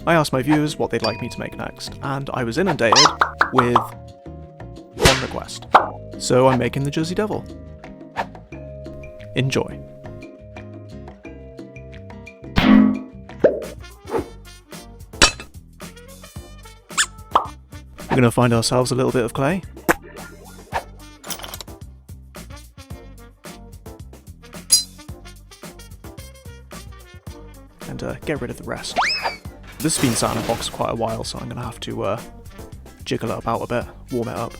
I asked my viewers what they'd like me to make next, and I was inundated with one request. So I'm making the Jersey Devil. Enjoy. We're going to find ourselves a little bit of clay. And get rid of the rest. This has been sat in a box for quite a while, so I'm going to have to jiggle it about a bit, warm it up.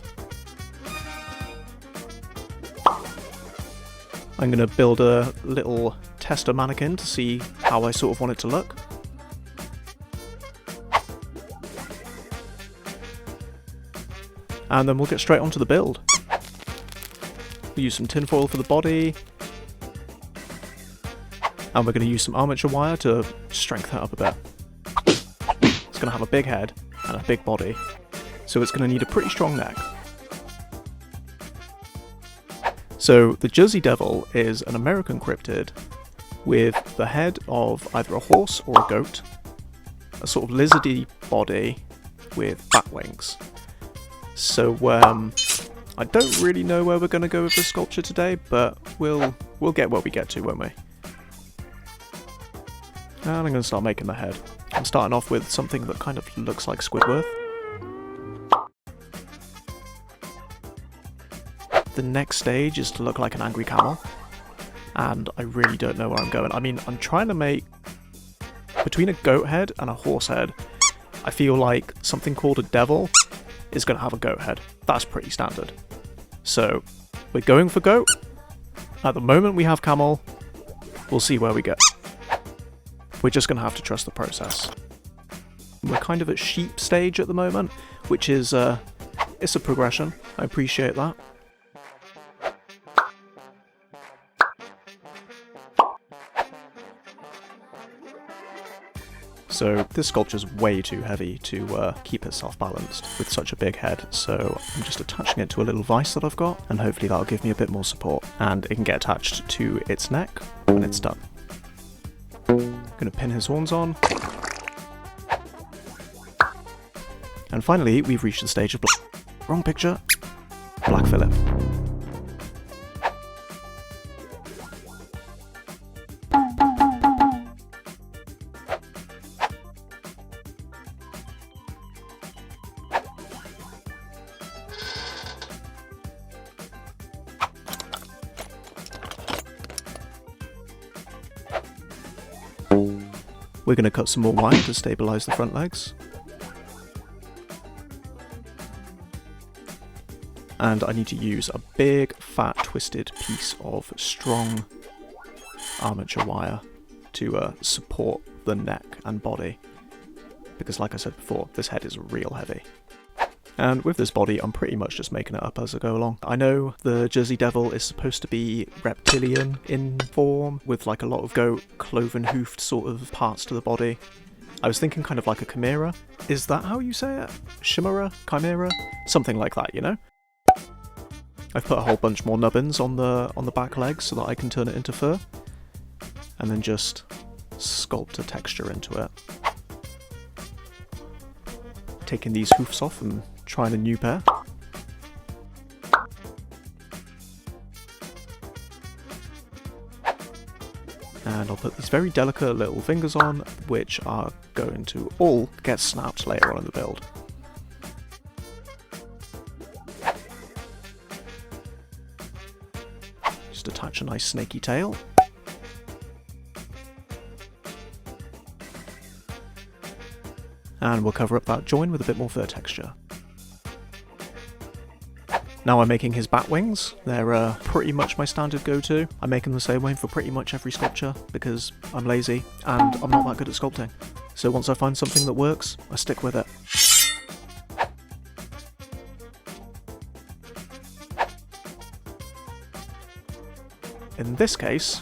I'm going to build a little tester mannequin to see how I sort of want it to look. And then we'll get straight onto the build. We'll use some tinfoil for the body. And we're going to use some armature wire to strengthen it up a bit. It's going to have a big head and a big body, so it's going to need a pretty strong neck. So the Jersey Devil is an American cryptid with the head of either a horse or a goat, a sort of lizardy body with bat wings. So I don't really know where we're going to go with this sculpture today, but we'll get where we get to, won't we? And I'm going to start making the head. I'm starting off with something that kind of looks like Squidward. The next stage is to look like an angry camel, and I really don't know where I'm going. I mean, I'm trying to make, between a goat head and a horse head, I feel like something called a devil is going to have a goat head. That's pretty standard. So, we're going for goat. At the moment we have camel. We'll see where we go. We're just going to have to trust the process. We're kind of at sheep stage at the moment, which is, it's a progression. I appreciate that. So this sculpture's way too heavy to keep itself balanced with such a big head, so I'm just attaching it to a little vise that I've got, and hopefully that'll give me a bit more support, and it can get attached to its neck when it's done. I'm going to pin his horns on. And finally, we've reached the stage of wrong picture, black Phillip. We're going to cut some more wire to stabilise the front legs. And I need to use a big, fat, twisted piece of strong armature wire to support the neck and body. Because like I said before, this head is real heavy. And with this body, I'm pretty much just making it up as I go along. I know the Jersey Devil is supposed to be reptilian in form, with like a lot of goat, cloven-hoofed sort of parts to the body. I was thinking kind of like a chimera. Is that how you say it? Chimera? Chimera? Something like that, you know? I've put a whole bunch more nubbins on the back legs so that I can turn it into fur. And then just sculpt a texture into it. Taking these hoofs off and trying a new pair. And I'll put these very delicate little fingers on, which are going to all get snapped later on in the build. Just attach a nice snaky tail. And we'll cover up that join with a bit more fur texture. Now I'm making his bat wings. They're pretty much my standard go-to. I make them the same way for pretty much every sculpture because I'm lazy and I'm not that good at sculpting. So once I find something that works, I stick with it. In this case,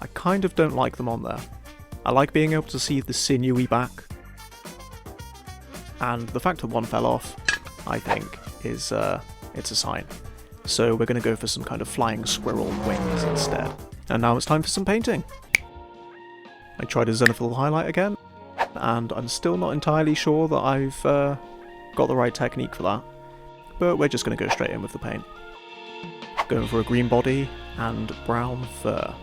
I kind of don't like them on there. I like being able to see the sinewy back. And the fact that one fell off, I think, is it's a sign. So we're going to go for some kind of flying squirrel wings instead. And now it's time for some painting. I tried a zenithal highlight again. and I'm still not entirely sure that I've got the right technique for that, but we're just going to go straight in with the paint. Going for a green body and brown fur.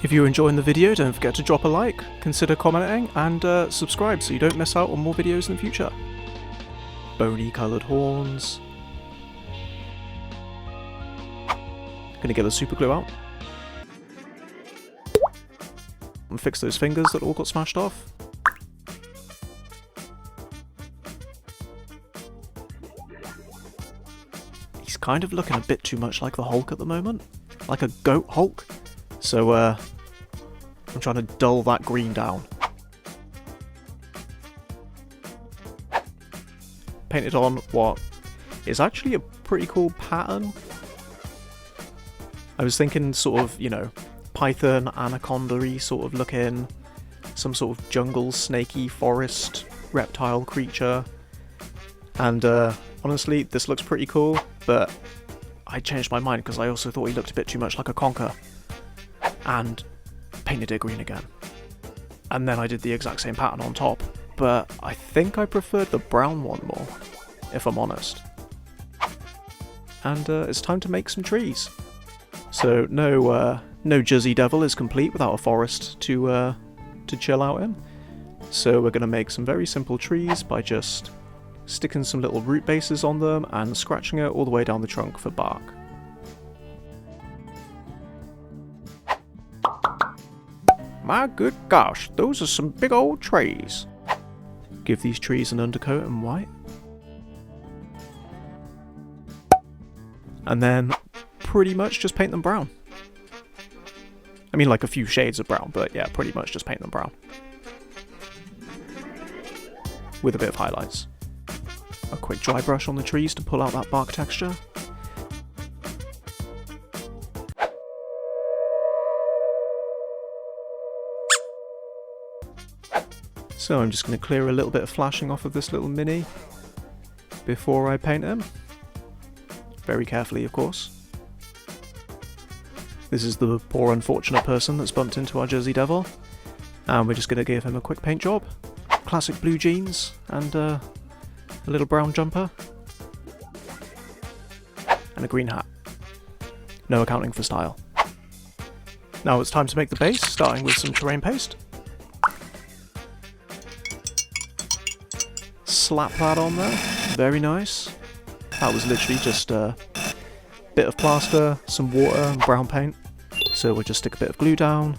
If you're enjoying the video, don't forget to drop a like, consider commenting, and subscribe so you don't miss out on more videos in the future. Bony coloured horns. Gonna get the super glue out. And fix those fingers that all got smashed off. He's kind of looking a bit too much like the Hulk at the moment. Like a goat Hulk. So, I'm trying to dull that green down. Painted on what is actually a pretty cool pattern. I was thinking sort of, you know, python, anaconda-y sort of looking, some sort of jungle, snaky, forest, reptile creature. And honestly, this looks pretty cool, but I changed my mind because I also thought he looked a bit too much like a conker. And painted it green again. And then I did the exact same pattern on top, but I think I preferred the brown one more, if I'm honest. And it's time to make some trees. So no Jersey Devil is complete without a forest to chill out in. So we're going to make some very simple trees by just sticking some little root bases on them and scratching it all the way down the trunk for bark. My good gosh, those are some big old trees. Give these trees an undercoat in white. And then pretty much just paint them brown. I mean, like a few shades of brown, but yeah, pretty much just paint them brown. With a bit of highlights. A quick dry brush on the trees to pull out that bark texture. So I'm just going to clear a little bit of flashing off of this little mini before I paint him. Very carefully, of course. This is the poor unfortunate person that's bumped into our Jersey Devil. And we're just going to give him a quick paint job. Classic blue jeans and a little brown jumper. And a green hat. No accounting for style. Now it's time to make the base, starting with some terrain paste. Slap that on there. Very nice. That was literally just a bit of plaster, some water and brown paint. So we'll just stick a bit of glue down.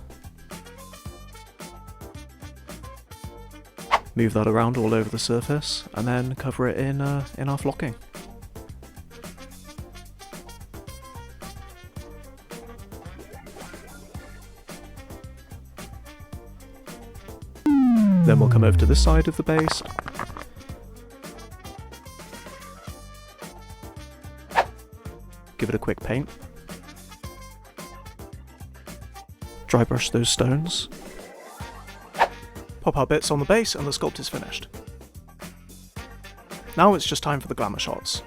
Move that around all over the surface and then cover it in our flocking. Then we'll come over to this side of the base. Give it a quick paint. Dry brush those stones. Pop our bits on the base and the sculpt is finished. Now it's just time for the glamour shots.